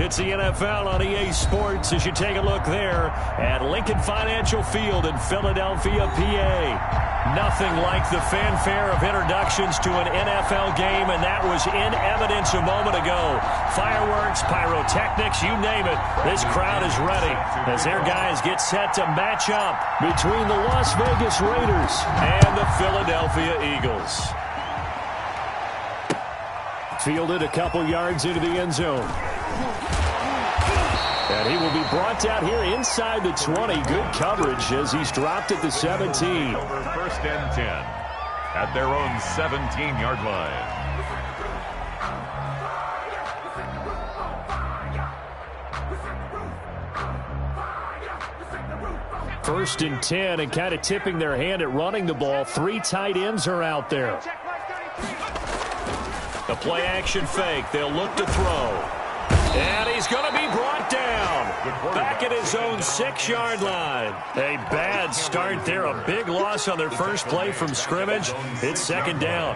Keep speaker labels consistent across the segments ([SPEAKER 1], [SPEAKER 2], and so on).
[SPEAKER 1] It's the NFL on EA Sports as you take a look there at Lincoln Financial Field in Philadelphia, PA. Nothing like the fanfare of introductions to an NFL game, and that was in evidence a moment ago. Fireworks, pyrotechnics, you name it. This crowd is ready as their guys get set to match up between the Las Vegas Raiders and the Philadelphia Eagles. Fielded a couple yards into the end zone. And he will be brought down here inside the 20. Good coverage as he's dropped at the 17.
[SPEAKER 2] Over first and 10 at their own 17-yard line.
[SPEAKER 1] First and 10 and kind of tipping their hand at running the ball. Three tight ends are out there. The play action fake. They'll look to throw. And he's going to be brought down back at his own 6-yard line. A bad start there. A big loss on their first play from scrimmage. It's second down.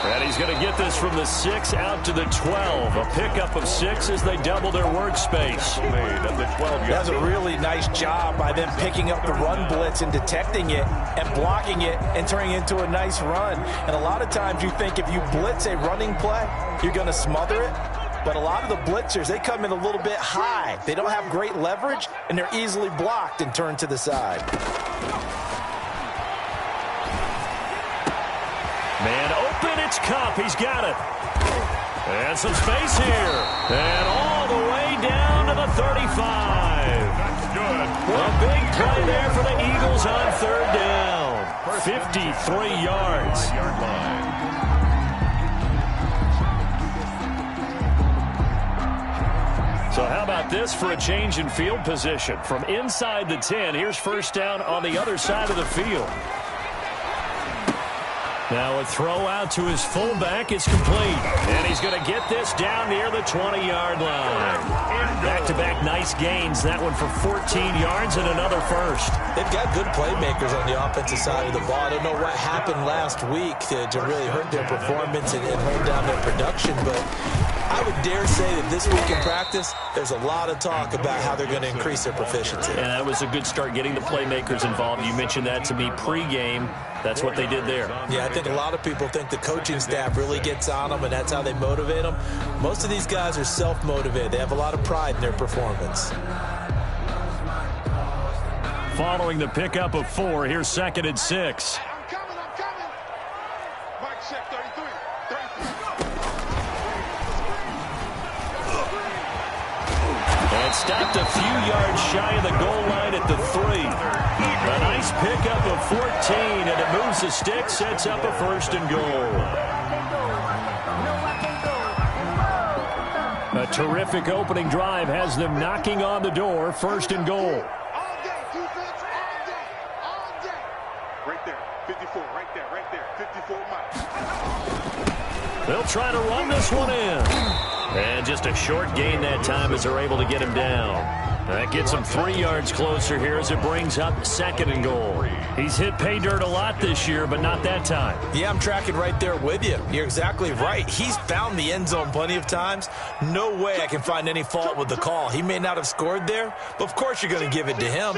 [SPEAKER 1] And he's going to get this from the 6 out to the 12. A pickup of 6 as they double their workspace.
[SPEAKER 2] Made at the 12-yard.
[SPEAKER 3] That's a really nice job by them picking up the run blitz and detecting it and blocking it and turning it into a nice run. And a lot of times you think if you blitz a running play, you're going to smother it. But a lot of the blitzers, they come in a little bit high. They don't have great leverage, and they're easily blocked and turned to the side.
[SPEAKER 1] Man open, it's Kupp. He's got it. And some space here. And all the way down to the 35.
[SPEAKER 2] That's good.
[SPEAKER 1] A big play there for the Eagles on third down. 53 yards.
[SPEAKER 2] Yard line.
[SPEAKER 1] So how about this for a change in field position? From inside the 10, here's first down on the other side of the field. Now a throw out to his fullback is complete. And he's going to get this down near the 20-yard line. Back-to-back nice gains. That one for 14 yards and another first.
[SPEAKER 3] They've got good playmakers on the offensive side of the ball. I don't know what happened last week to really hurt their performance and hold down their production, but I would dare say that this week in practice, there's a lot of talk about how they're going to increase their proficiency.
[SPEAKER 1] And that was a good start getting the playmakers involved. You mentioned that to me pregame. That's what they did there.
[SPEAKER 3] Yeah, I think a lot of people think the coaching staff really gets on them, and that's how they motivate them. Most of these guys are self-motivated. They have a lot of pride in their performance.
[SPEAKER 1] Following the pickup of 4, here's second and 6.
[SPEAKER 4] I'm coming. Mike check 33.
[SPEAKER 1] And stopped a few yards shy of the goal line at the 3. A nice pickup of 14, and it moves the stick, sets up a first and goal. A terrific opening drive has them knocking on the door, first and goal.
[SPEAKER 4] All day, defense, all day. Right there, 54, right there, 54 miles.
[SPEAKER 1] They'll try to run this one in. And just a short gain that time as they're able to get him down. That gets him 3 yards closer here as it brings up second and goal. He's hit pay dirt a lot this year, but not that time.
[SPEAKER 3] Yeah, I'm tracking right there with you. You're exactly right. He's found the end zone plenty of times. No way I can find any fault with the call. He may not have scored there, but of course you're going to give it to him.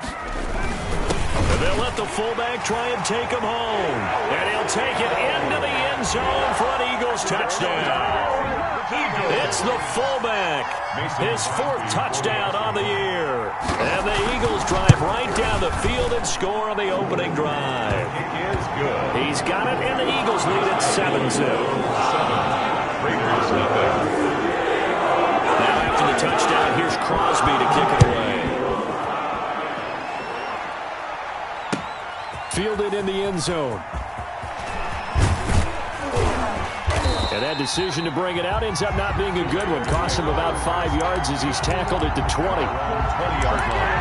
[SPEAKER 1] And they'll let the fullback try and take him home. And he'll take it into the end zone for an Eagles touchdown. It's the fullback. His 4th touchdown on the year. And the Eagles drive right down the field and score on the opening drive.
[SPEAKER 2] It is good.
[SPEAKER 1] He's got it, and the Eagles lead at 7-2.
[SPEAKER 2] Raiders nothing.
[SPEAKER 1] Now after the touchdown, here's Crosby to kick it away. Fielded in the end zone. And that decision to bring it out ends up not being a good one. Cost him about 5 yards as he's tackled at the 20.
[SPEAKER 2] 20-yard line.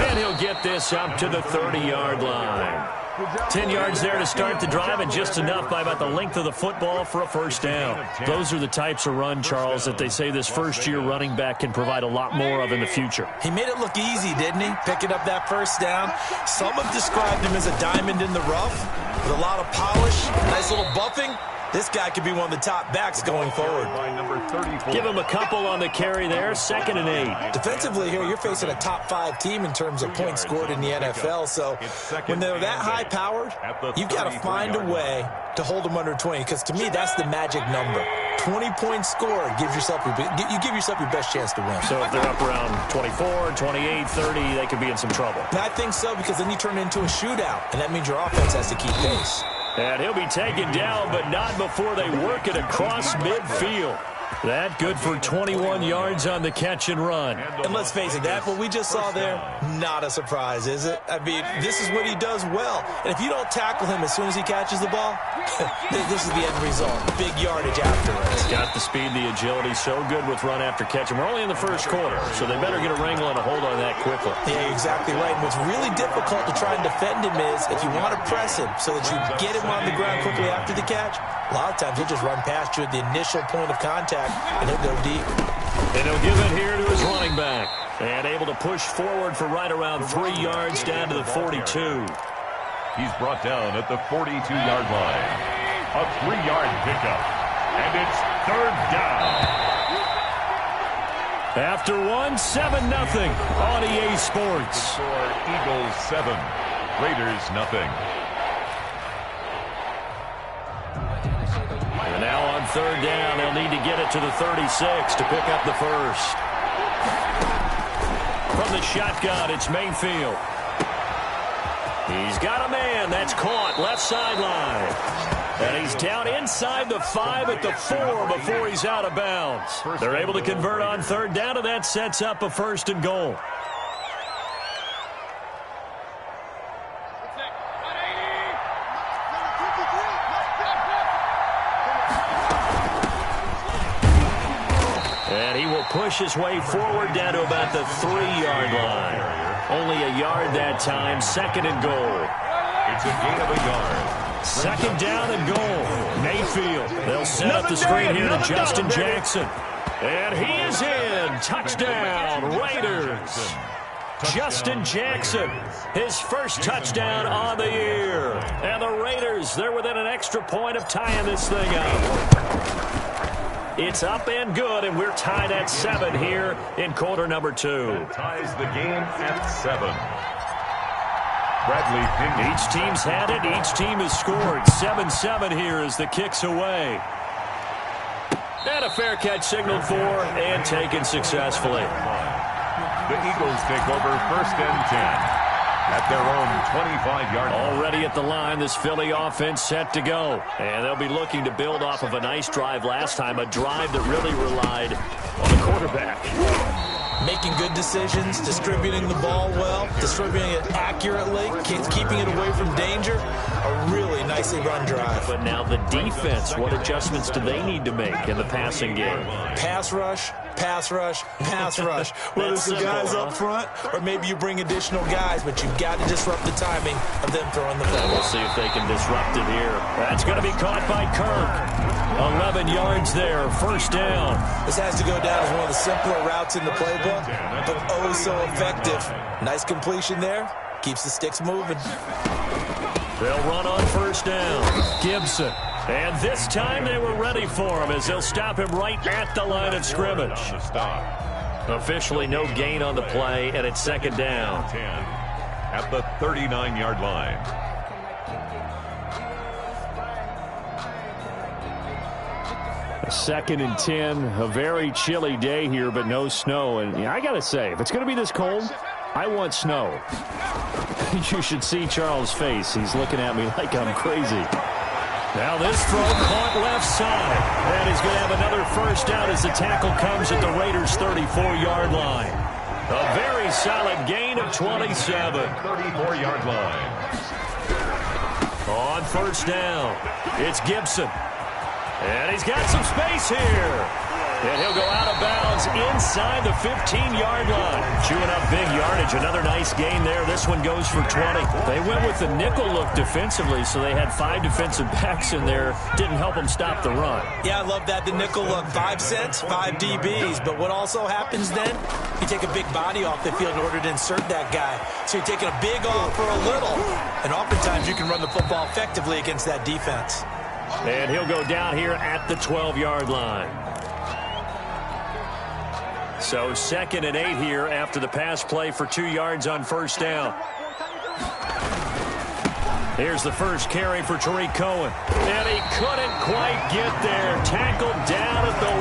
[SPEAKER 1] And he'll get this up to the 30-yard line. 10 yards there to start the drive, and just enough by about the length of the football for a first down. Those are the types of run, Charles, that they say this first-year running back can provide a lot more of in the future.
[SPEAKER 3] He made it look easy, didn't he? Picking up that first down. Some have described him as a diamond in the rough with a lot of polish, nice little buffing. This guy could be one of the top backs going forward.
[SPEAKER 1] Give him a couple on the carry there, 2nd and 8.
[SPEAKER 3] Defensively here, you're facing a top-5 team in terms of points scored in the NFL. So when they're that high-powered, you've got to find a way to hold them under 20. Because to me, that's the magic number. 20 points scored gives yourself you give yourself your best chance to win.
[SPEAKER 1] So if they're up around 24, 28, 30, they could be in some trouble.
[SPEAKER 3] And I think so, because then you turn it into a shootout, and that means your offense has to keep pace.
[SPEAKER 1] And he'll be taken down, but not before they work it across midfield. That good for 21 yards on the catch and run.
[SPEAKER 3] And let's face it, that what we just saw there, not a surprise, is it? I mean, this is what he does well. And if you don't tackle him as soon as he catches the ball, this is the end result. Big yardage afterwards.
[SPEAKER 1] He's got the speed, the agility, so good with run after catch. And we're only in the first quarter, so they better get a wrangle and a hold on that quickly.
[SPEAKER 3] Yeah, you're exactly right. And what's really difficult to try and defend him is if you want to press him so that you get him on the ground quickly after the catch, a lot of times he'll just run past you at the initial point of contact, and he'll go deep.
[SPEAKER 1] And he'll give it here to his running back. And able to push forward for right around 3 yards down to the 42.
[SPEAKER 2] He's brought down at the 42-yard line. A 3-yard pickup. And it's 3rd down.
[SPEAKER 1] After 7-0 on EA Sports.
[SPEAKER 2] For Eagles 7, Raiders nothing.
[SPEAKER 1] And now on 3rd down, they'll need to get it to the 36 to pick up the first. From the shotgun, it's Mayfield. He's got a man. That's caught left sideline. And he's down inside the 5 at the 4 before he's out of bounds. They're able to convert on 3rd down, and that sets up a 1st and goal. And he will push his way forward down to about the 3-yard line. Only a yard that time, 2nd and goal.
[SPEAKER 2] It's a gain of a yard.
[SPEAKER 1] 2nd down and goal. Mayfield. They'll set up the screen here to Justin Jackson. And he is in. Touchdown, Raiders. Justin Jackson, his first touchdown on the year. And the Raiders, they're within an extra point of tying this thing up. It's up and good, and we're tied at 7 here in quarter number 2.
[SPEAKER 2] That ties the game at 7. Bradley Pinion.
[SPEAKER 1] Each team's had it. Each team has scored. 7-7 here as the kick's away. And a fair catch signaled for and taken successfully.
[SPEAKER 2] The Eagles take over 1st and 10. At their own 25-yard line.
[SPEAKER 1] Already at the line, this Philly offense set to go. And they'll be looking to build off of a nice drive last time, a drive that really relied on the quarterback.
[SPEAKER 3] Making good decisions, distributing the ball well, distributing it accurately, keeping it away from danger. A really nicely run drive.
[SPEAKER 1] But now the defense, what adjustments do they need to make in the passing game?
[SPEAKER 3] Pass rush, pass rush, pass rush. Whether it's the guys up front or maybe you bring additional guys, but you've got to disrupt the timing of them throwing the ball.
[SPEAKER 1] We'll see if they can disrupt it here. That's going to be caught by Kirk. 11 yards there, 1st down.
[SPEAKER 3] This has to go down as one of the simpler routes in the playbook, but oh so effective. Nice completion there. Keeps the sticks moving.
[SPEAKER 1] They'll run on 1st down. Gibson. And this time they were ready for him as they'll stop him right at the line of scrimmage. Officially no gain on the play, and it's 2nd down.
[SPEAKER 2] At the 39-yard line.
[SPEAKER 1] A 2nd and 10, a very chilly day here, but no snow. And I got to say, if it's going to be this cold, I want snow. You should see Charles' face. He's looking at me like I'm crazy. Now this throw caught left side. And he's going to have another 1st down as the tackle comes at the Raiders' 34-yard line. A very solid gain of 27.
[SPEAKER 2] 34-yard line.
[SPEAKER 1] On 1st down, it's Gibson. And he's got some space here. And he'll go out of bounds inside the 15-yard line. Chewing up big yardage. Another nice gain there. This one goes for 20. They went with the nickel look defensively, so they had 5 defensive backs in there. Didn't help them stop the run.
[SPEAKER 3] Yeah, I love that. The nickel look. 5 cents, 5 DBs. But what also happens then? You take a big body off the field in order to insert that guy. So you're taking a big off for a little. And oftentimes you can run the football effectively against that defense.
[SPEAKER 1] And he'll go down here at the 12-yard line. So 2nd and 8 here after the pass play for 2 yards on first down. Here's the first carry for Tariq Cohen. And he couldn't quite get there. Tackled down at the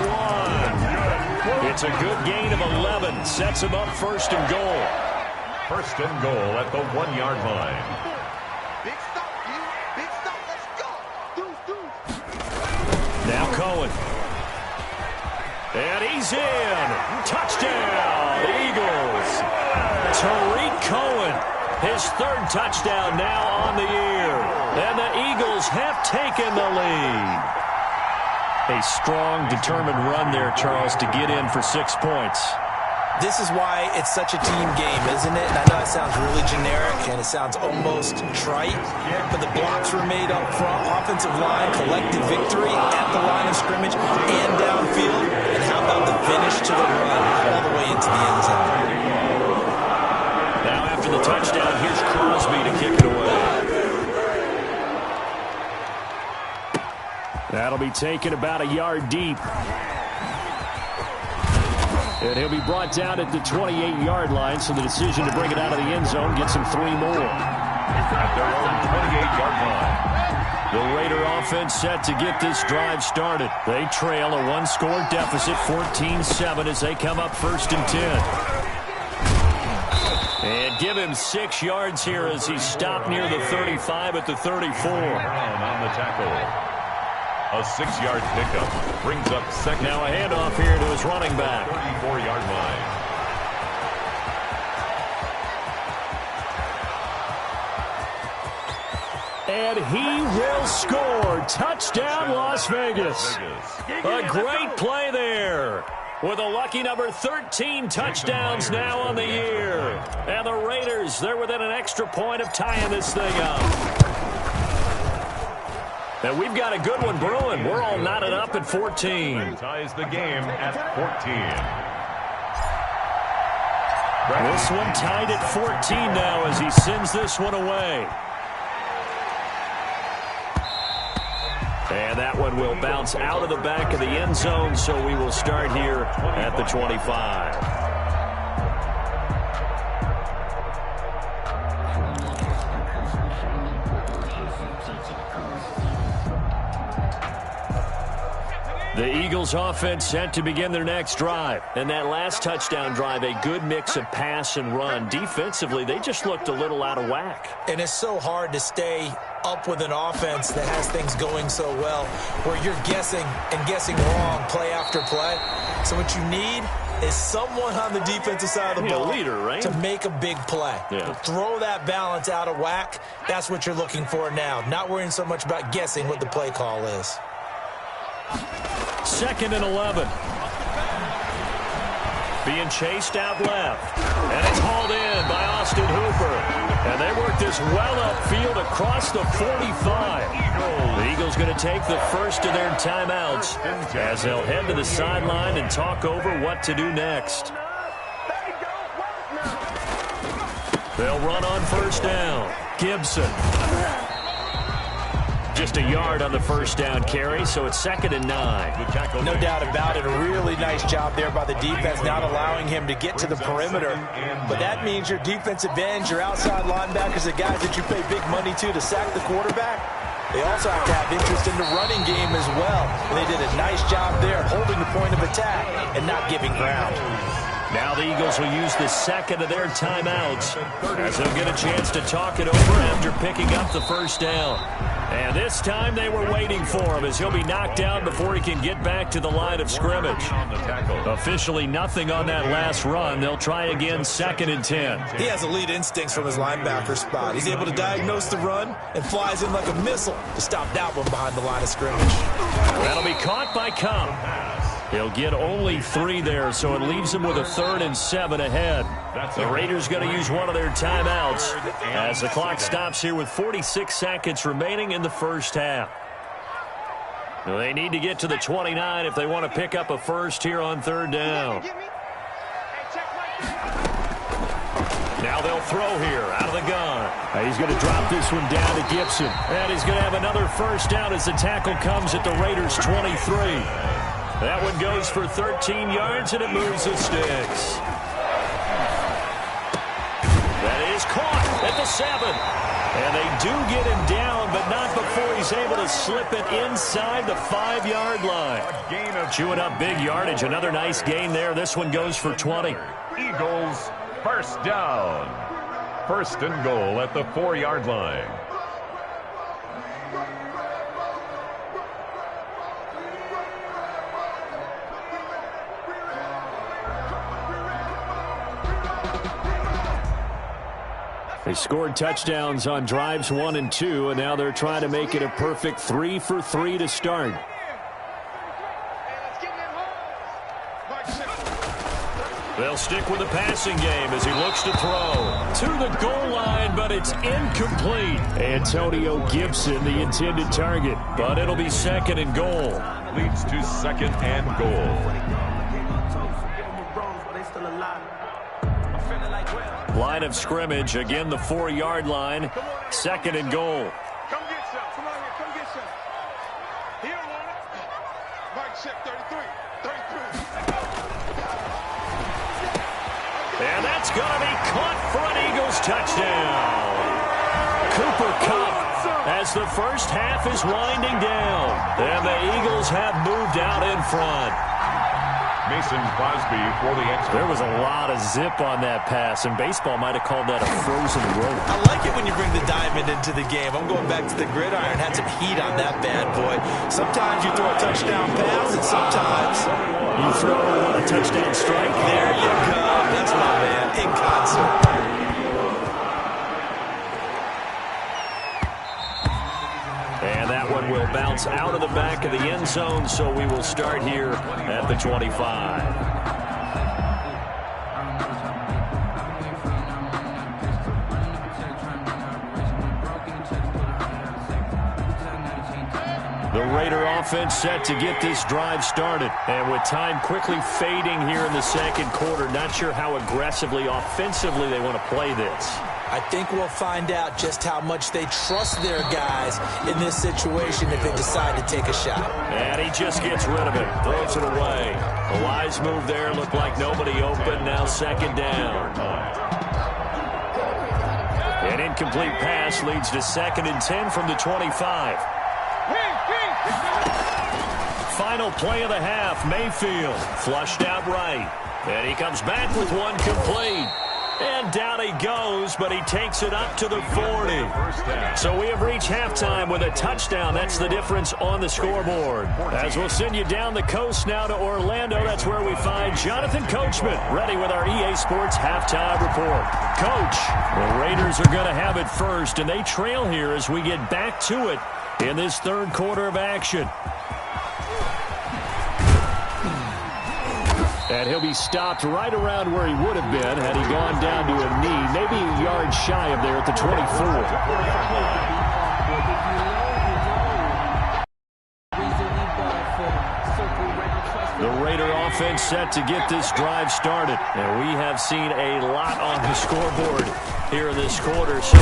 [SPEAKER 1] 1. It's a good gain of 11. Sets him up 1st and goal.
[SPEAKER 2] 1st and goal at the 1-yard line.
[SPEAKER 4] Big stop, you. Big stop. Let's go. Deuce.
[SPEAKER 1] Now Cohen. And he's in. Touchdown, Eagles. Tariq Cohen, his 3rd touchdown now on the year. And the Eagles have taken the lead. A strong, determined run there, Charles, to get in for 6 points.
[SPEAKER 3] This is why it's such a team game, isn't it? And I know it sounds really generic and it sounds almost trite, but the blocks were made up front. Offensive line collected victory at the line of scrimmage and downfield. And how about the finish to the run all the way into the end zone?
[SPEAKER 1] Now after the touchdown, here's Crosby to kick it away. That'll be taken about a yard deep. And he'll be brought down at the 28-yard line, so the decision to bring it out of the end zone gets him 3 more.
[SPEAKER 2] At their own 28-yard line.
[SPEAKER 1] The Raider offense set to get this drive started. They trail a 1-score deficit, 14-7, as they come up 1st and 10. And give him 6 yards here as he's stopped near the 35 at the 34.
[SPEAKER 2] Brown on the tackle. A 6-yard pickup brings up 2nd.
[SPEAKER 1] Now a handoff here to his running back.
[SPEAKER 2] 34-yard line.
[SPEAKER 1] And he will score. Touchdown, Las Vegas. A great play there. With a lucky number 13 touchdowns now on the year. And the Raiders, they're within an extra point of tying this thing up. And we've got a good one brewing. We're all knotted up at 14.
[SPEAKER 2] Ties the game at 14.
[SPEAKER 1] This one tied at 14 now as he sends this one away. And that one will bounce out of the back of the end zone, so we will start here at the 25. The Eagles offense set to begin their next drive. And that last touchdown drive, a good mix of pass and run. Defensively, they just looked a little out of whack.
[SPEAKER 3] And it's so hard to stay up with an offense that has things going so well, where you're guessing and guessing wrong play after play. So what you need is someone on the defensive side of the ball,
[SPEAKER 1] a leader, right?
[SPEAKER 3] To make a big play.
[SPEAKER 1] Yeah.
[SPEAKER 3] Throw that balance out of whack. That's what you're looking for now. Not worrying so much about guessing what the play call is.
[SPEAKER 1] 2nd and 11. Being chased out left. And it's hauled in by Austin Hooper. And they work this well upfield across the 45. The Eagles going to take the first of their timeouts as they'll head to the sideline and talk over what to do next. They'll run on first down. Gibson. Just a yard on the first down carry, so it's 2nd and 9.
[SPEAKER 3] No doubt about it. A really nice job there by the defense, not allowing him to get to the perimeter. But that means your defensive ends, your outside linebackers, the guys that you pay big money to sack the quarterback, they also have to have interest in the running game as well. And they did a nice job there holding the point of attack and not giving ground.
[SPEAKER 1] Now the Eagles will use the second of their timeouts as they'll get a chance to talk it over after picking up the first down. And this time they were waiting for him as he'll be knocked down before he can get back to the line of scrimmage. Officially nothing on that last run. They'll try again 2nd and 10.
[SPEAKER 3] He has elite instincts from his linebacker spot. He's able to diagnose the run and flies in like a missile to stop that one behind the line of scrimmage.
[SPEAKER 1] That'll be caught by Cobb. He'll get only 3 there, so it leaves him with a 3rd and 7 ahead. The Raiders going to use one of their timeouts as the clock stops here with 46 seconds remaining in the first half. They need to get to the 29 if they want to pick up a first here on 3rd down. Now they'll throw here out of the gun. He's going to drop this one down to Gibson. And he's going to have another first down as the tackle comes at the Raiders' 23. That one goes for 13 yards, and it moves the sticks. That is caught at the 7. And they do get him down, but not before he's able to slip it inside the 5-yard line. Chewing up big yardage. Another nice gain there. This one goes for 20.
[SPEAKER 2] Eagles, first down. 1st and goal at the 4-yard line.
[SPEAKER 1] They scored touchdowns on drives 1 and 2, and now they're trying to make it a perfect 3 for 3 to start. They'll stick with the passing game as he looks to throw to the goal line, but it's incomplete. Antonio Gibson, the intended target, but it'll be 2nd and goal.
[SPEAKER 2] Leads to 2nd and goal.
[SPEAKER 1] Line of scrimmage, again the 4-yard line, 2nd and goal.
[SPEAKER 4] Come get some. Come on here. Come get some. He don't want it. Mike check 33. 33.
[SPEAKER 1] And that's going to be caught for an Eagles touchdown. Cooper Kupp as the first half is winding down. And the Eagles have moved out in front.
[SPEAKER 2] Mason Crosby for the extra.
[SPEAKER 1] There was a lot of zip on that pass, and baseball might have called that a frozen rope.
[SPEAKER 3] I like it when you bring the diamond into the game. I'm going back to the gridiron. Had some heat on that bad boy. Sometimes you throw a touchdown pass, and sometimes
[SPEAKER 1] you throw a touchdown strike.
[SPEAKER 3] There you go. That's my man. In concert.
[SPEAKER 1] And that one will bounce out of the back of the end zone, so we will start here at the 25. The Raider offense set to get this drive started. And with time quickly fading here in the 2nd quarter, not sure how aggressively, offensively they want to play this.
[SPEAKER 3] I think we'll find out just how much they trust their guys in this situation if they decide to take a shot.
[SPEAKER 1] And he just gets rid of it, throws it away. A wise move there, looked like nobody open, now 2nd down. An incomplete pass leads to 2nd and 10 from the 25. Final play of the half, Mayfield flushed out right. And he comes back with one complete. And down he goes, but he takes it up to the 40. So we have reached halftime with a touchdown. That's the difference on the scoreboard. As we'll send you down the coast now to Orlando, that's where we find Jonathan Coachman, ready with our EA Sports halftime report. Coach, the Raiders are going to have it first, and they trail here as we get back to it in this 3rd quarter of action. And he'll be stopped right around where he would have been had he gone down to a knee, maybe a yard shy of there at the 24. The Raider offense set to get this drive started. And we have seen a lot on the scoreboard here in this quarter. So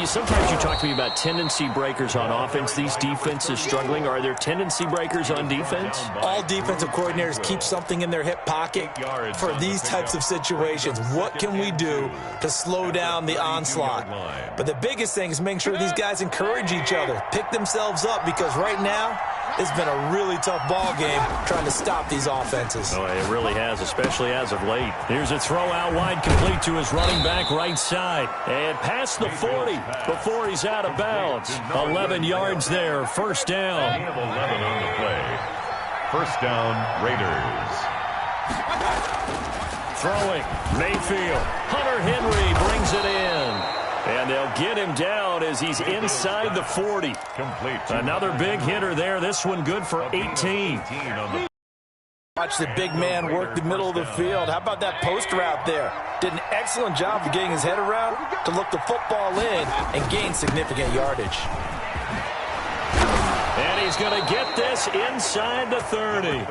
[SPEAKER 1] sometimes you talk to me about tendency breakers on offense. These defenses struggling. Are there tendency breakers on defense?
[SPEAKER 3] All defensive coordinators keep something in their hip pocket for these types of situations. What can we do to slow down the onslaught? But the biggest thing is making sure these guys encourage each other, pick themselves up, because right now it's been a really tough ball game trying to stop these offenses.
[SPEAKER 1] Oh, it really has, especially as of late. Here's a throw out wide, complete to his running back right side. And past the 40 before he's out of bounds. 11 yards there, first down.
[SPEAKER 2] They have 11 on the play. First down, Raiders.
[SPEAKER 1] Throwing, Mayfield. Hunter Henry brings it in. And they'll get him down as he's inside the 40.
[SPEAKER 2] Complete.
[SPEAKER 1] Another big hitter there. This one good for 18.
[SPEAKER 3] Watch the big man work the middle of the field. How about that post route there? Did an excellent job of getting his head around to look the football in and gain significant yardage.
[SPEAKER 1] And he's going to get this inside the 30.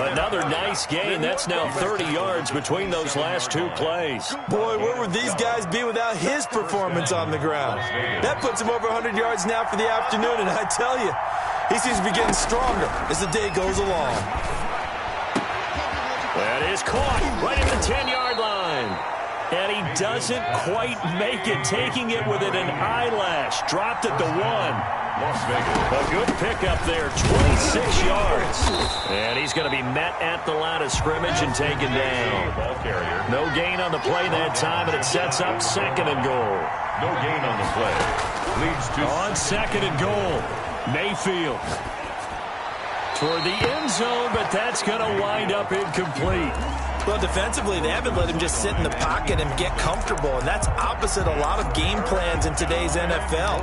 [SPEAKER 1] Another nice gain. That's now 30 yards between those last two plays.
[SPEAKER 3] Boy, where would these guys be without his performance on the ground? That puts him over 100 yards now for the afternoon, and I tell you, he seems to be getting stronger as the day goes along.
[SPEAKER 1] That is caught right at the 10-yard line. And he doesn't quite make it, taking it within an eyelash. Dropped at the 1.
[SPEAKER 2] Las Vegas.
[SPEAKER 1] A good pickup there, 26 yards. And he's going to be met at the line of scrimmage and taken down.
[SPEAKER 2] Ball carrier.
[SPEAKER 1] No gain on the play that time, and it sets up 2nd and goal.
[SPEAKER 2] No gain on the play. Leads to...
[SPEAKER 1] On 2nd and goal, Mayfield. Toward the end zone, but that's going to wind up incomplete.
[SPEAKER 3] Well, defensively, they haven't let him just sit in the pocket and get comfortable, and that's opposite a lot of game plans in today's NFL.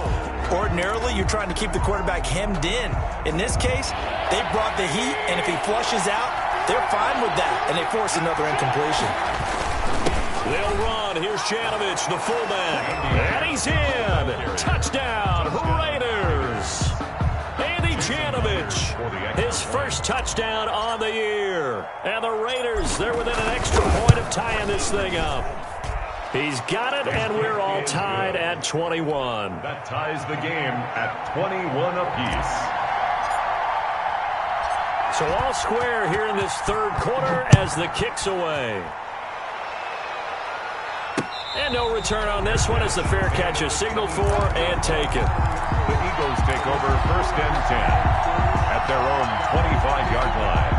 [SPEAKER 3] Ordinarily, you're trying to keep the quarterback hemmed in. In this case, they brought the heat, and if he flushes out, they're fine with that, and they force another incompletion.
[SPEAKER 1] They'll run. Here's Janovich, the fullback. And he's in. Touchdown, Raiders. Andy Janovich, his first touchdown on the year. And the Raiders, they're within an extra point of tying this thing up. He's got it, and we're all tied at 21.
[SPEAKER 2] That ties the game at 21 apiece.
[SPEAKER 1] So all square here in this third quarter as the kick's away. And no return on this one as the fair catch is signaled for and taken.
[SPEAKER 2] The Eagles take over 1st and 10 at their own 25-yard line.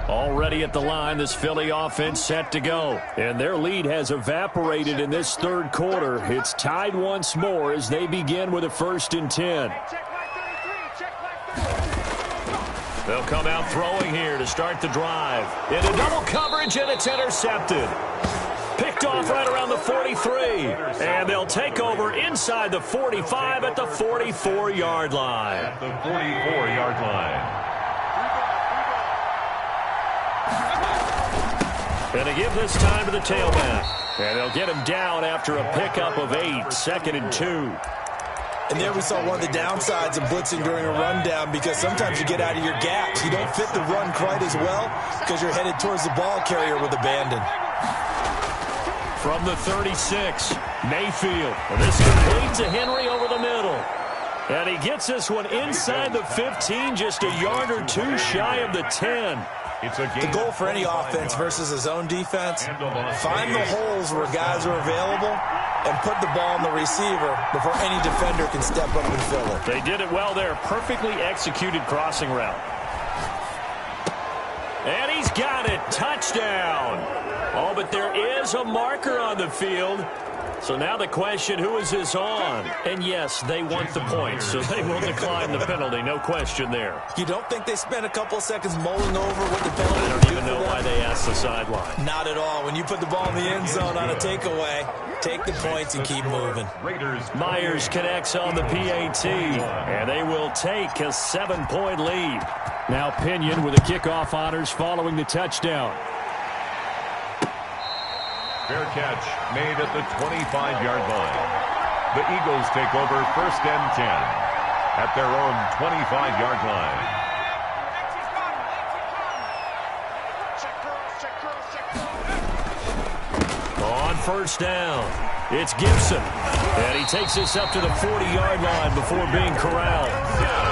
[SPEAKER 1] Already at the line, this Philly offense set to go. And their lead has evaporated in this third quarter. It's tied once more as they begin with a 1st and 10. They'll come out throwing here to start the drive. Into double coverage, and it's intercepted. Picked off right around the 43. And they'll take over inside the 45 at the 44-yard line.
[SPEAKER 2] At the 44-yard line.
[SPEAKER 1] And they give this time to the tailback. And they'll get him down after a pickup of 8, 2nd and 2.
[SPEAKER 3] And there we saw one of the downsides of blitzing during a rundown, because sometimes you get out of your gaps. You don't fit the run quite as well because you're headed towards the ball carrier with abandon.
[SPEAKER 1] From the 36, Mayfield. And this complete to Henry over the middle. And he gets this one inside the 15, just a yard or two shy of the 10.
[SPEAKER 2] It's a game.
[SPEAKER 3] The goal for any offense versus a zone defense, find the holes where guys are available and put the ball on the receiver before any defender can step up and fill it.
[SPEAKER 1] They did it well there. Perfectly executed crossing route. And he's got it. Touchdown. Oh, but there is a marker on the field. So now the question, who is this on? And yes, they want the points, so they will decline the penalty. No question there.
[SPEAKER 3] You don't think they spent a couple of seconds mulling over what the penalty
[SPEAKER 1] I don't even know why they asked the sideline.
[SPEAKER 3] Not at all. When you put the ball in the end zone on a takeaway, take the points and keep moving.
[SPEAKER 1] Myers connects on the PAT, and they will take a 7-point lead. Now Pinion with the kickoff honors following the touchdown.
[SPEAKER 2] Fair catch made at the 25-yard line. The Eagles take over 1st and 10 at their own 25-yard line.
[SPEAKER 1] On 1st down, it's Gibson. And he takes this up to the 40-yard line before being corralled.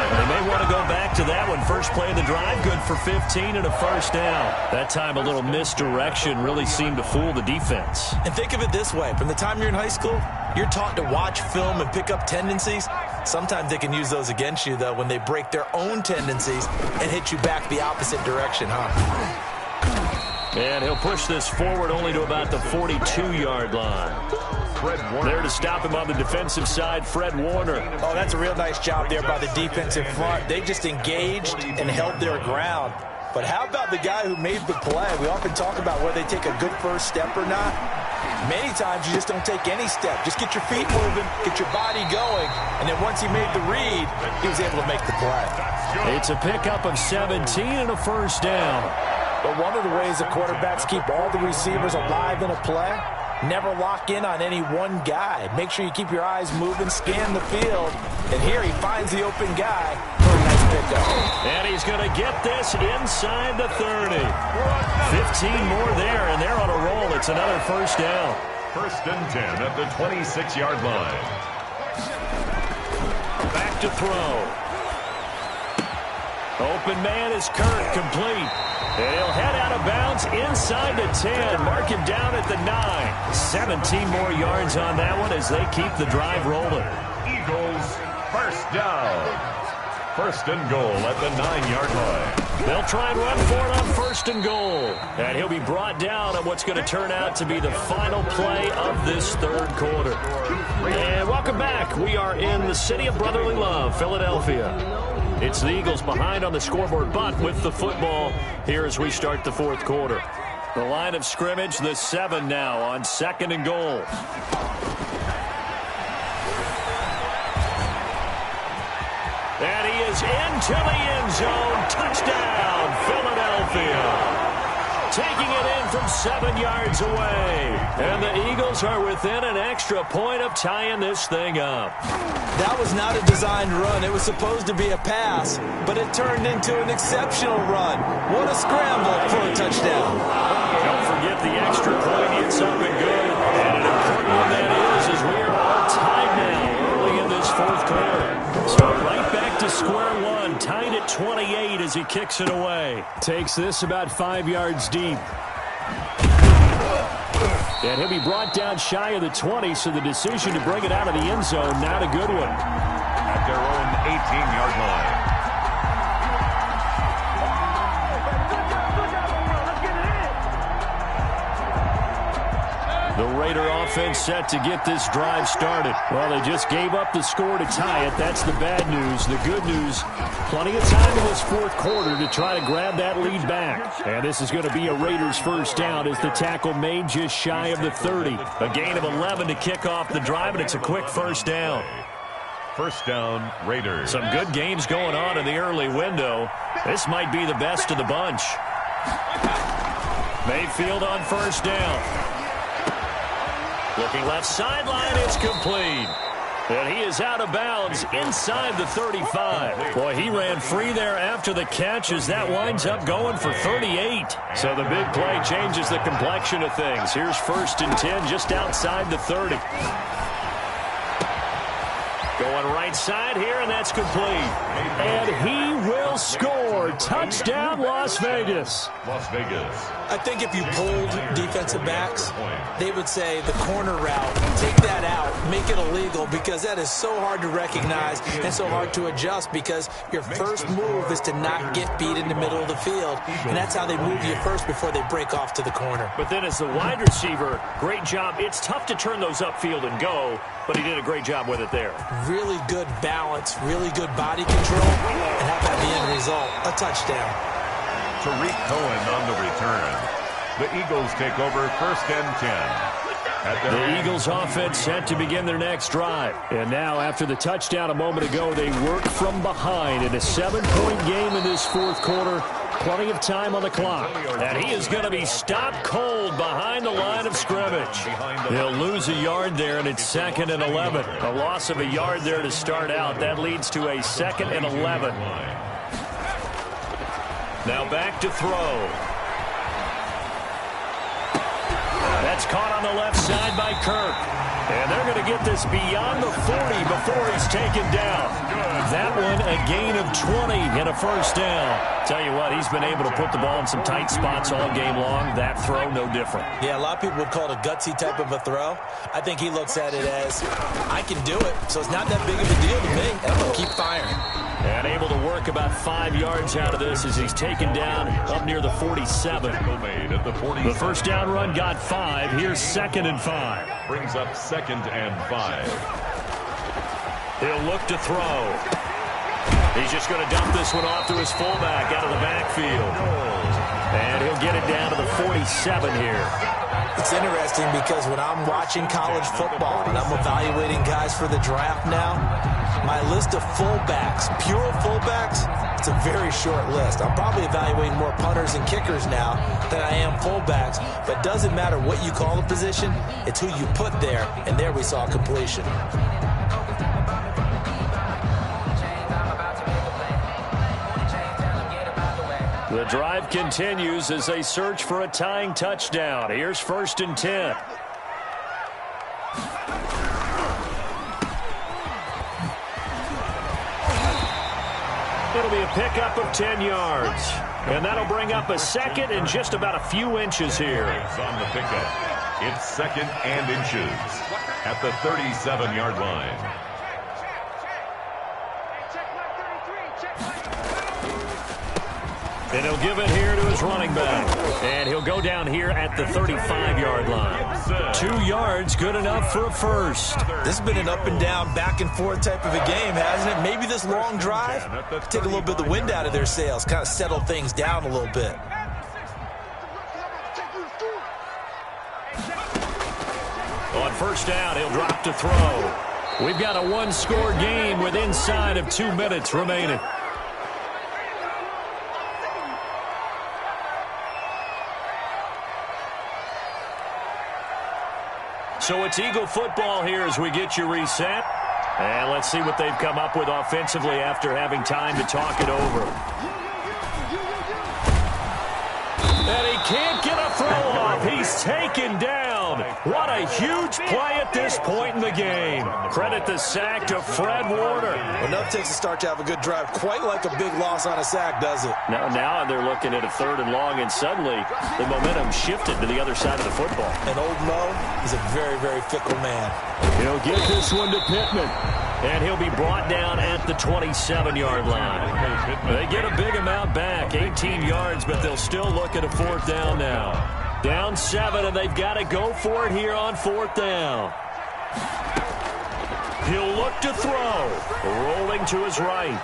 [SPEAKER 1] And they may want to go back to that one. First play of the drive, good for 15 and a 1st down. That time a little misdirection really seemed to fool the defense.
[SPEAKER 3] And think of it this way. From the time you're in high school, you're taught to watch film and pick up tendencies. Sometimes they can use those against you, though, when they break their own tendencies and hit you back the opposite direction, huh?
[SPEAKER 1] And he'll push this forward only to about the 42-yard line. There to stop him on the defensive side, Fred Warner.
[SPEAKER 3] Oh, that's a real nice job there by the defensive front. They just engaged and held their ground. But how about the guy who made the play? We often talk about whether they take a good first step or not. Many times you just don't take any step. Just get your feet moving, get your body going, and then once he made the read, he was able to make the play.
[SPEAKER 1] It's a pickup of 17 and a first down.
[SPEAKER 3] But one of the ways the quarterbacks keep all the receivers alive in a play, never lock in on any one guy. Make sure you keep your eyes moving, scan the field, and here he finds the open guy for a nice pickup.
[SPEAKER 1] And he's going to get this inside the 30. 15 more there, and they're on a roll. It's another first down.
[SPEAKER 2] First and 10 at the 26-yard line.
[SPEAKER 1] Back to throw. Open man is Kirk, complete. And he'll head out of bounds inside the 10. Mark him down at the 9. 17 more yards on that one as they keep the drive rolling.
[SPEAKER 2] Eagles, first down. First and goal at the 9-yard line.
[SPEAKER 1] They'll try and run for it on first and goal. And he'll be brought down on what's going to turn out to be the final play of this third quarter. And welcome back. We are in the city of brotherly love, Philadelphia. It's the Eagles behind on the scoreboard, but with the football here as we start the fourth quarter. The line of scrimmage, the 7 now on second and goal. And he is into the end zone. Touchdown, Philadelphia. Taking it in from 7 yards away. And the Eagles are within an extra point of tying this thing up.
[SPEAKER 3] That was not a designed run. It was supposed to be a pass, but it turned into an exceptional run. What a scramble for a touchdown.
[SPEAKER 1] Don't forget the extra point. It's up and good. And an important one that is, as we are all tied now early in this fourth quarter. So right back to square one, tied at 28 as he kicks it away. Takes this about 5 yards deep. And he'll be brought down shy of the 20, so the decision to bring it out of the end zone, not a good one.
[SPEAKER 2] At their own 18-yard line. The
[SPEAKER 1] Raider offense set to get this drive started. Well, they just gave up the score to tie it. That's the bad news. The good news, plenty of time in this fourth quarter to try to grab that lead back. And this is going to be a Raiders first down as the tackle made just shy of the 30. A gain of 11 to kick off the drive, and it's a quick first down.
[SPEAKER 2] First down, Raiders.
[SPEAKER 1] Some good games going on in the early window. This might be the best of the bunch. Mayfield on first down. Looking left sideline, it's complete. And he is out of bounds inside the 35. Boy, he ran free there after the catch as that winds up going for 38. So the big play changes the complexion of things. Here's first and 10 just outside the 30. Going right side here, and that's complete. And he will score. Touchdown, Las Vegas.
[SPEAKER 2] Las Vegas.
[SPEAKER 3] I think if you polled defensive backs, they would say the corner route, take that out, make it illegal, because that is so hard to recognize and so hard to adjust, because your first move is to not get beat in the middle of the field, and that's how they move you first before they break off to the corner.
[SPEAKER 1] But then as the wide receiver, great job. It's tough to turn those upfield and go, but he did a great job with it there.
[SPEAKER 3] Really good balance, really good body control, and how about the end result? A touchdown.
[SPEAKER 2] Tariq Cohen on the return. The Eagles take over first and 10.
[SPEAKER 1] The Eagles offense set to begin their next drive. And now after the touchdown a moment ago, they work from behind in a 7-point game in this fourth quarter. Plenty of time on the clock. And he is going to be stopped cold behind the line of scrimmage. They'll lose a yard there, and it's second and 11. A loss of a yard there to start out. That leads to a second and 11. Now back to throw. That's caught on the left side by Kirk. And they're going to get this beyond the 40 before he's taken down. That one, a gain of 20 and a first down. Tell you what, he's been able to put the ball in some tight spots all game long. That throw, no different.
[SPEAKER 3] Yeah, a lot of people would call it a gutsy type of a throw. I think he looks at it as, I can do it, so it's not that big of a deal to me, and I'm going to keep firing.
[SPEAKER 1] And able to work about 5 yards out of this as he's taken down up near the 47. The first down run got 5. Here's second and 5.
[SPEAKER 2] Brings up second and 5.
[SPEAKER 1] He'll look to throw. He's just going to dump this one off to his fullback out of the backfield. And he'll get it down to the 47 here.
[SPEAKER 3] It's interesting because when I'm watching college football and I'm evaluating guys for the draft now, my list of fullbacks, pure fullbacks, it's a very short list. I'm probably evaluating more punters and kickers now than I am fullbacks, but it doesn't matter what you call the position, it's who you put there, and there we saw completion.
[SPEAKER 1] The drive continues as they search for a tying touchdown. Here's 1st and 10. It'll be a pickup of 10 yards. And that'll bring up a second and just about a few inches here.
[SPEAKER 2] On the pickup, it's 2nd and inches at the 37-yard line.
[SPEAKER 1] And he'll give it here to his running back. And he'll go down here at the 35-yard line. 2 yards, good enough for a first.
[SPEAKER 3] This has been an up-and-down, back-and-forth type of a game, hasn't it? Maybe this long drive, take a little bit of the wind out of their sails, kind of settle things down a little bit.
[SPEAKER 1] On 1st down, he'll drop to throw. We've got a one-score game with inside of 2 minutes remaining. So it's Eagle football here as we get you reset. And let's see what they've come up with offensively after having time to talk it over. And he can't get a throw off. He's taken down. What a huge play at this point in the game. Credit the sack to Fred Warner.
[SPEAKER 3] Well, enough takes a start to have a good drive. Quite like a big loss on a sack, does it?
[SPEAKER 1] Now they're looking at a 3rd and long, and suddenly the momentum shifted to the other side of the football.
[SPEAKER 3] And old Mo is a very, very fickle man.
[SPEAKER 1] He'll get this one to Pittman. And he'll be brought down at the 27-yard line. They get a big amount back, 18 yards, but they'll still look at a 4th down now. Down 7, and they've got to go for it here on 4th down. He'll look to throw. Rolling to his right.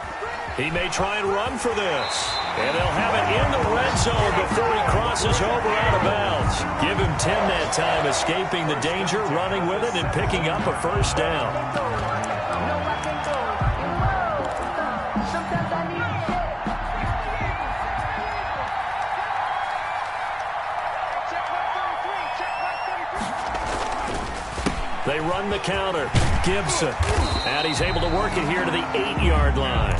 [SPEAKER 1] He may try and run for this. And they'll have it in the red zone before he crosses over out of bounds. Give him 10 that time, escaping the danger, running with it, and picking up a 1st down. They run the counter. Gibson. And he's able to work it here to the 8-yard line.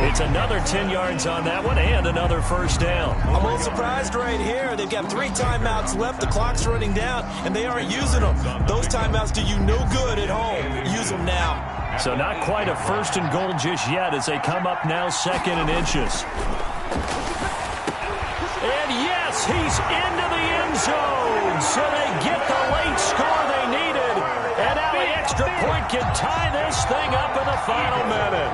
[SPEAKER 1] It's another 10 yards on that one and another 1st down.
[SPEAKER 3] I'm a little surprised right here. They've got 3 timeouts left. The clock's running down, and they aren't using them. Those timeouts do you no good at home. Use them now.
[SPEAKER 1] So not quite a 1st and goal just yet as they come up now 2nd and inches. And yes, he's into the end zone. So they get the late score they needed. And now the extra point can tie this thing up in the final minute.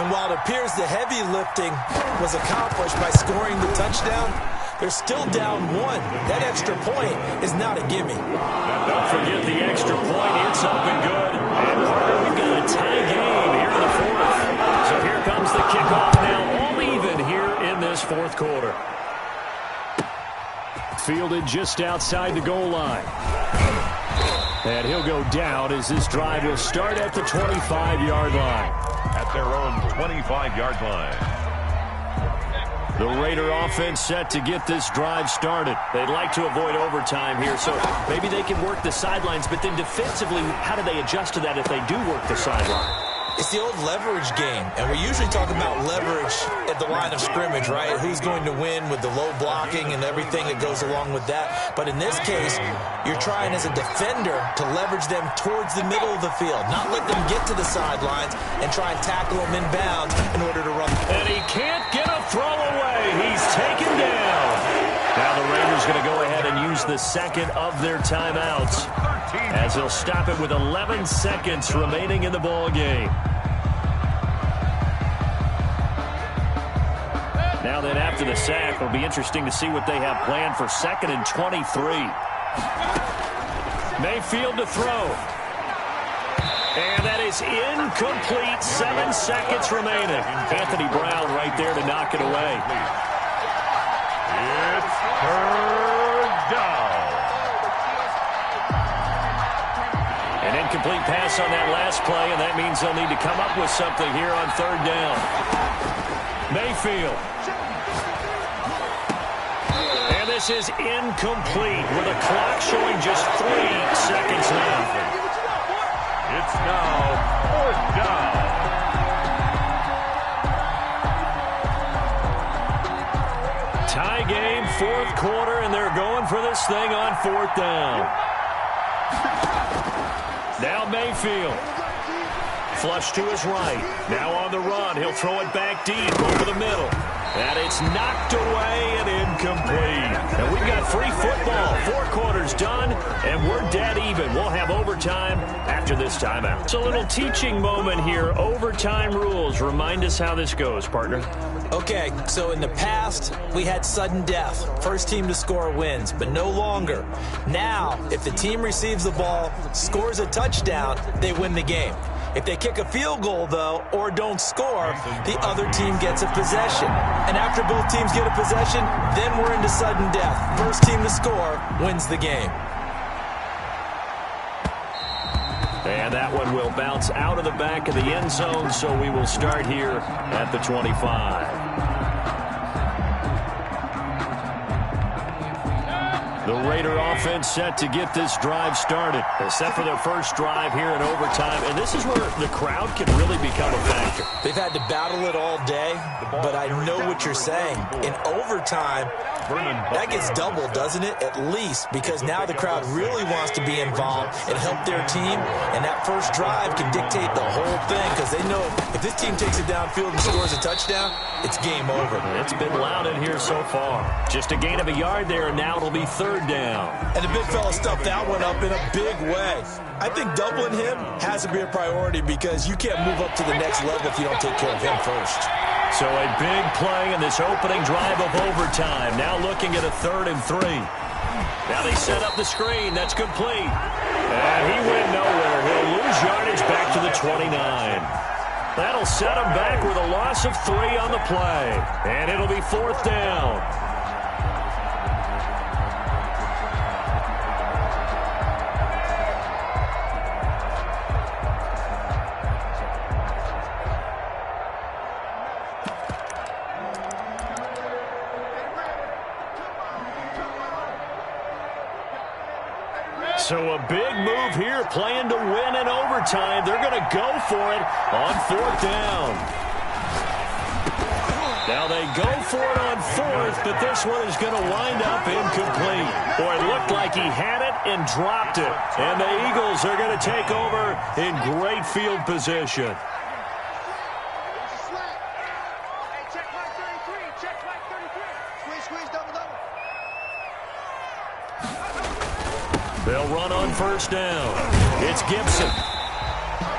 [SPEAKER 3] And while it appears the heavy lifting was accomplished by scoring the touchdown, they're still down 1. That extra point is not a gimme.
[SPEAKER 1] Don't forget the extra point. It's up and good. And Carter, we've got a tie game here in the 4th. So here comes the kickoff now, all even here in this 4th quarter. Fielded just outside the goal line. And he'll go down as this drive will start at the 25-yard line.
[SPEAKER 2] At their own 25-yard line.
[SPEAKER 1] The Raider offense set to get this drive started. They'd like to avoid overtime here, so maybe they can work the sidelines, but then defensively, how do they adjust to that if they do work the sideline?
[SPEAKER 3] It's the old leverage game, and we usually talk about leverage at the line of scrimmage, right? Who's going to win with the low blocking and everything that goes along with that. But in this case, you're trying as a defender to leverage them towards the middle of the field, not let them get to the sidelines and try and tackle them inbounds in order to run.
[SPEAKER 1] And he can't get a throw away. He's taken down. Now the Raiders going to go ahead and use the 2nd of their timeouts as they'll stop it with 11 seconds remaining in the ball game. Now then, after the sack, it'll be interesting to see what they have planned for 2nd and 23. Mayfield to throw. And that is incomplete. 7 seconds remaining. Anthony Brown right there to knock it away.
[SPEAKER 2] It's third down.
[SPEAKER 1] An incomplete pass on that last play, and that means they'll need to come up with something here on third down. Mayfield. And this is incomplete with a clock showing just 3 seconds left.
[SPEAKER 2] It's now fourth down.
[SPEAKER 1] Tie game, fourth quarter, and they're going for this thing on fourth down. Now Mayfield. Flush to his right. Now on the run. He'll throw it back deep over the middle. And it's knocked away and incomplete. And we've got free football. 4 quarters done, and we're dead even. We'll have overtime after this timeout. It's a little teaching moment here. Overtime rules. Remind us how this goes, partner.
[SPEAKER 3] Okay, so in the past, we had sudden death. First team to score wins, but no longer. Now, if the team receives the ball, scores a touchdown, they win the game. If they kick a field goal, though, or don't score, the other team gets a possession. And after both teams get a possession, then we're into sudden death. First team to score wins the game.
[SPEAKER 1] And that one will bounce out of the back of the end zone, so we will start here at the 25. The Raider offense set to get this drive started. They're set for their first drive here in overtime, and this is where the crowd can really become a factor.
[SPEAKER 3] They've had to battle it all day, but I know what you're saying. In overtime, that gets doubled, doesn't it? At least, because now the crowd really wants to be involved and help their team, and that first drive can dictate the whole thing, because they know if this team takes it downfield and scores a touchdown, it's game over.
[SPEAKER 1] It's been loud in here so far. Just a gain of a yard there, and now it'll be third down.
[SPEAKER 3] And the big fella stuffed that one up in a big way. I think doubling him has to be a priority because you can't move up to the next level if you don't take care of him first.
[SPEAKER 1] So a big play in this opening drive of overtime. Now looking at a 3rd and 3. Now they set up the screen. That's complete. And he went nowhere. He'll lose yardage back to the 29. That'll set him back with a loss of 3 on the play. And it'll be 4th down. So a big move here, playing to win in overtime. They're going to go for it on 4th down. Now they go for it on 4th, but this one is going to wind up incomplete. Boy, it looked like he had it and dropped it. And the Eagles are going to take over in great field position. They'll run on first down. It's Gibson.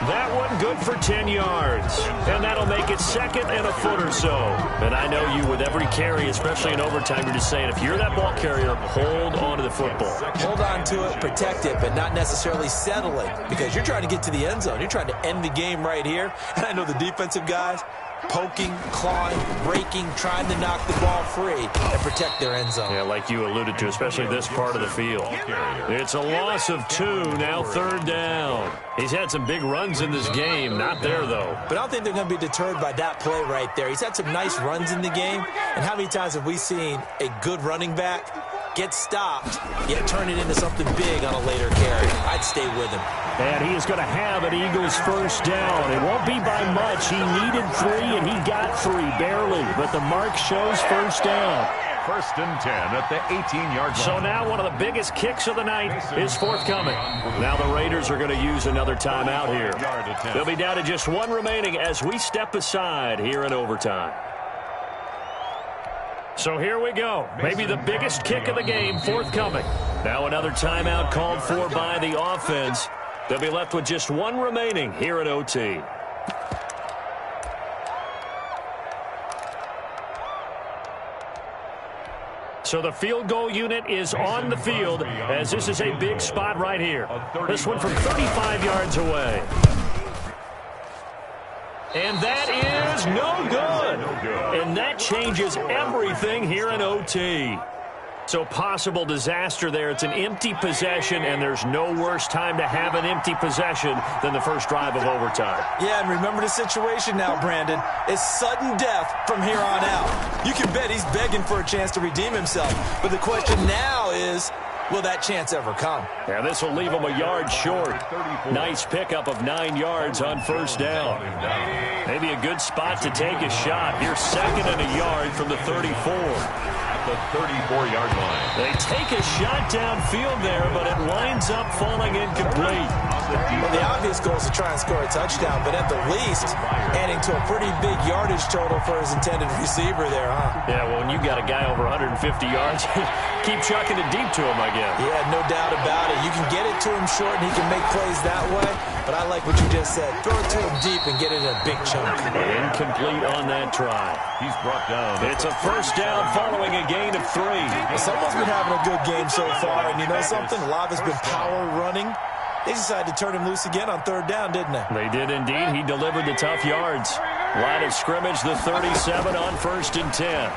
[SPEAKER 1] That one good for 10 yards. And that'll make it 2nd and a foot or so. And I know you with every carry, especially in overtime, you're just saying if you're that ball carrier, hold on to the football.
[SPEAKER 3] Hold on to it, protect it, but not necessarily settle it because you're trying to get to the end zone. You're trying to end the game right here. And I know the defensive guys poking, clawing, breaking, trying to knock the ball free and protect their end zone.
[SPEAKER 1] Yeah, like you alluded to, especially this part of the field. It's a loss of 2, now 3rd down. He's had some big runs in this game, not there, though.
[SPEAKER 3] But I don't think they're going to be deterred by that play right there. He's had some nice runs in the game, and how many times have we seen a good running back get stopped, yet turn it into something big on a later carry? I'd stay with him.
[SPEAKER 1] And he is going to have an Eagles first down. It won't be by much. He needed 3, and he got 3, barely. But the mark shows first down.
[SPEAKER 2] 1st and 10 at the 18-yard line.
[SPEAKER 1] So now one of the biggest kicks of the night is forthcoming. Now the Raiders are going to use another timeout here. They'll be down to just 1 remaining as we step aside here in overtime. So here we go. Maybe the biggest kick of the game forthcoming. Now another timeout called for by the offense. They'll be left with just 1 remaining here at OT. So the field goal unit is on the field as this is a big spot right here. This one from 35 yards away. And that is no good. And that changes everything here in OT. So possible disaster there. It's an empty possession, and there's no worse time to have an empty possession than the first drive of overtime.
[SPEAKER 3] Yeah, and remember the situation now, Brandon. It's sudden death from here on out. You can bet he's begging for a chance to redeem himself. But the question now is, will that chance ever come?
[SPEAKER 1] Yeah, this will leave him a yard short. Nice pickup of 9 yards on first down. Maybe a good spot to take a shot. Here's 2nd and a yard from the 34.
[SPEAKER 2] The 34-yard line.
[SPEAKER 1] They take a shot downfield there, but it winds up falling incomplete.
[SPEAKER 3] Well, the obvious goal is to try and score a touchdown, but at the least, adding to a pretty big yardage total for his intended receiver there, huh?
[SPEAKER 1] Yeah, well, when you've got a guy over 150 yards, keep chucking it deep to him, I guess.
[SPEAKER 3] Yeah, no doubt about it. You can get it to him short, and he can make plays that way, but I like what you just said. Throw it to him deep and get it in a big chunk.
[SPEAKER 1] Incomplete on that try.
[SPEAKER 2] He's brought down.
[SPEAKER 1] It's a first down following a gain of 3.
[SPEAKER 3] Someone's been having a good game so far, and you know something? A lot of it's been power running. They decided to turn him loose again on 3rd down, didn't they?
[SPEAKER 1] They did indeed. He delivered the tough yards. Line of scrimmage, the 37 on 1st and 10.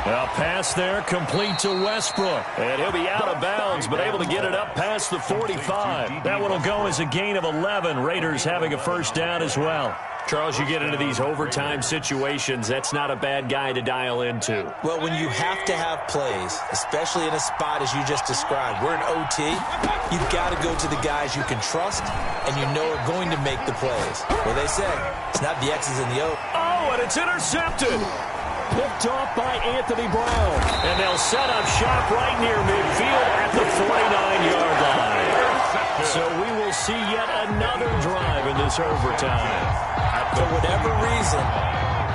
[SPEAKER 1] A pass there, complete to Westbrook. And he'll be out of bounds, but able to get it up past the 45. That one will go as a gain of 11. Raiders having a first down as well. Charles, you get into these overtime situations, that's not a bad guy to dial into.
[SPEAKER 3] Well, when you have to have plays, especially in a spot as you just described, we're in OT, you've got to go to the guys you can trust and you know are going to make the plays. Well, they say, it's not the X's and the O's.
[SPEAKER 1] Oh, and it's intercepted. Picked off by Anthony Brown. And they'll set up shop right near midfield at the 49-yard line. So we will see yet another drive in this overtime.
[SPEAKER 3] For whatever reason,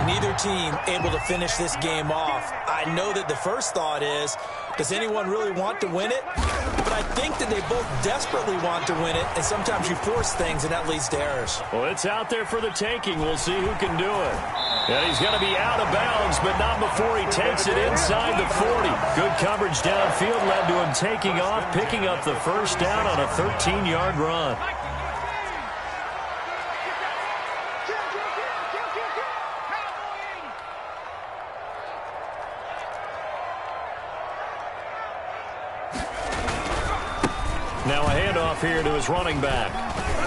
[SPEAKER 3] neither team able to finish this game off. I know that the first thought is, does anyone really want to win it? But I think that they both desperately want to win it, and sometimes you force things, and that leads to errors.
[SPEAKER 1] Well, it's out there for the taking. We'll see who can do it. And he's going to be out of bounds, but not before he takes it inside the 40. Good coverage downfield led to him taking off, picking up the first down on a 13-yard run. Now a handoff here to his running back.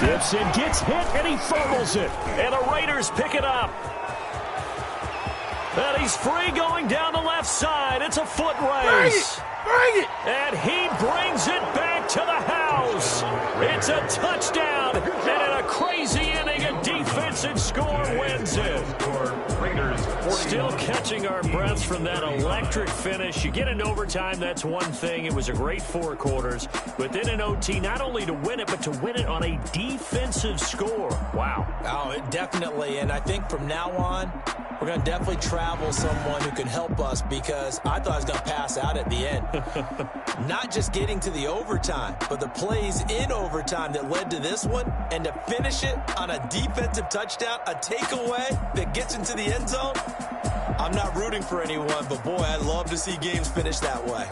[SPEAKER 1] Gibson gets hit and he fumbles it. And the Raiders pick it up. And he's free going down the left side. It's a foot race.
[SPEAKER 3] Bring it!
[SPEAKER 1] And he brings it back to the house. It's a touchdown. And in a crazy inning, a defensive score wins it. Still catching our breaths from that electric finish. You get into overtime, that's one thing. It was a great 4 quarters. But then in OT, not only to win it, but to win it on a defensive score. Wow.
[SPEAKER 3] Oh, definitely. And I think from now on, we're going to definitely travel someone who can help us, because I thought I was going to pass out at the end. Not just getting to the overtime, but the plays in overtime that led to this one, and to finish it on a defensive touchdown, a takeaway that gets into the end zone. I'm not rooting for anyone, but boy, I'd love to see games finish that way.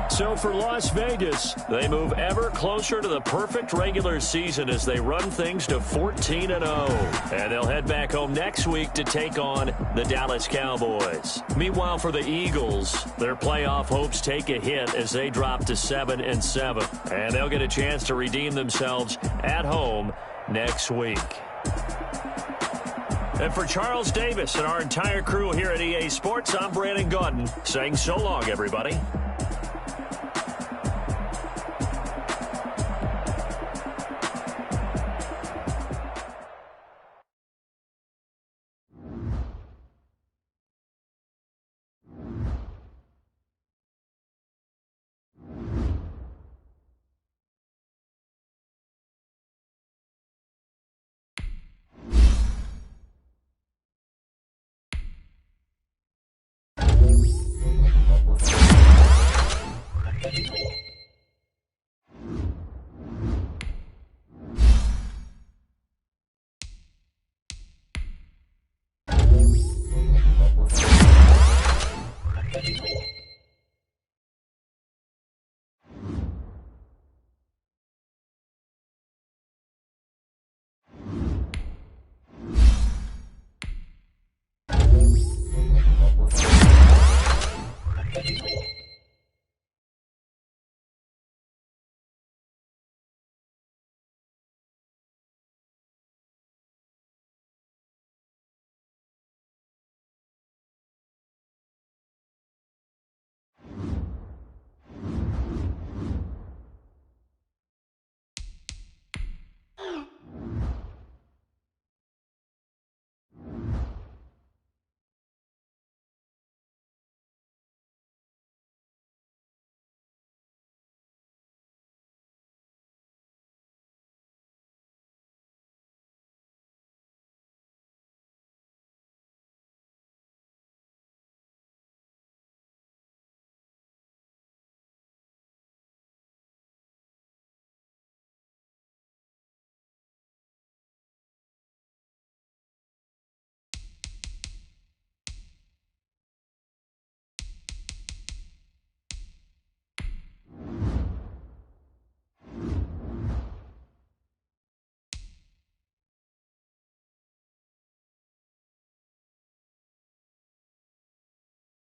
[SPEAKER 1] So for Las Vegas, they move ever closer to the perfect regular season as they run things to 14-0. And they'll head back home next week to take on the Dallas Cowboys. Meanwhile, for the Eagles, their playoff hopes take a hit as they drop to 7-7. And they'll get a chance to redeem themselves at home next week. And for Charles Davis and our entire crew here at EA Sports, I'm Brandon Gaudin saying so long, everybody.